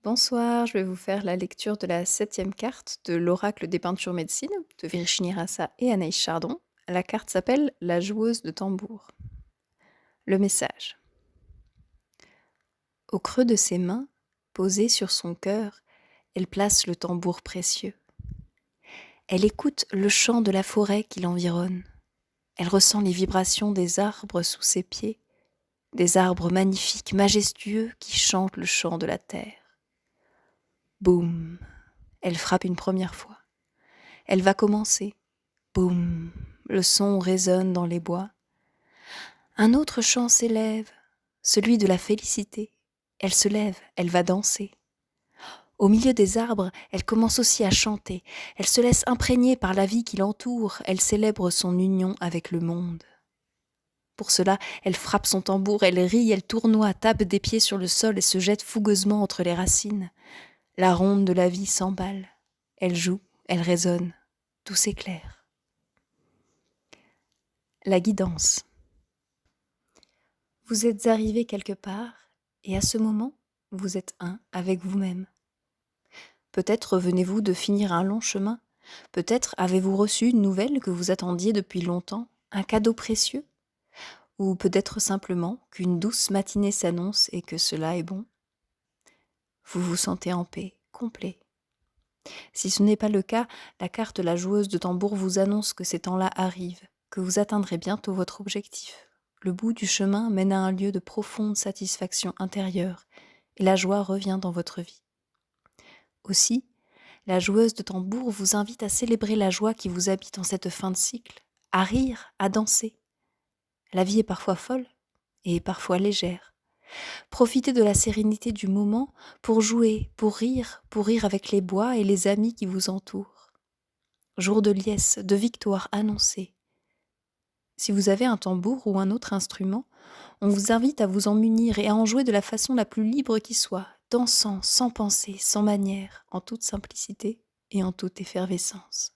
Bonsoir, je vais vous faire la lecture de la septième carte de l'Oracle des peintures médecine de Virginie Rassa et Anaïs Chardon. La carte s'appelle La joueuse de tambour. Le message. Au creux de ses mains, posées sur son cœur, elle place le tambour précieux. Elle écoute le chant de la forêt qui l'environne. Elle ressent les vibrations des arbres sous ses pieds, des arbres magnifiques, majestueux qui chantent le chant de la terre. Boum! Elle frappe une première fois. Elle va commencer. Boum! Le son résonne dans les bois. Un autre chant s'élève, celui de la félicité. Elle se lève, elle va danser. Au milieu des arbres, elle commence aussi à chanter. Elle se laisse imprégner par la vie qui l'entoure. Elle célèbre son union avec le monde. Pour cela, elle frappe son tambour, elle rit, elle tournoie, tape des pieds sur le sol et se jette fougueusement entre les racines. La ronde de la vie s'emballe. Elle joue, elle résonne. Tout s'éclaire. La guidance. Vous êtes arrivé quelque part, et à ce moment, vous êtes un avec vous-même. Peut-être venez-vous de finir un long chemin, peut-être avez-vous reçu une nouvelle que vous attendiez depuis longtemps, un cadeau précieux, ou peut-être simplement qu'une douce matinée s'annonce et que cela est bon. Vous vous sentez en paix, complet. Si ce n'est pas le cas, la carte La joueuse de tambour vous annonce que ces temps-là arrivent, que vous atteindrez bientôt votre objectif. Le bout du chemin mène à un lieu de profonde satisfaction intérieure, et la joie revient dans votre vie. Aussi, la joueuse de tambour vous invite à célébrer la joie qui vous habite en cette fin de cycle, à rire, à danser. La vie est parfois folle et parfois légère. Profitez de la sérénité du moment pour jouer, pour rire avec les bois et les amis qui vous entourent. Jour de liesse, de victoire annoncée. Si vous avez un tambour ou un autre instrument, on vous invite à vous en munir et à en jouer de la façon la plus libre qui soit, dansant, sans pensée, sans manière, en toute simplicité et en toute effervescence.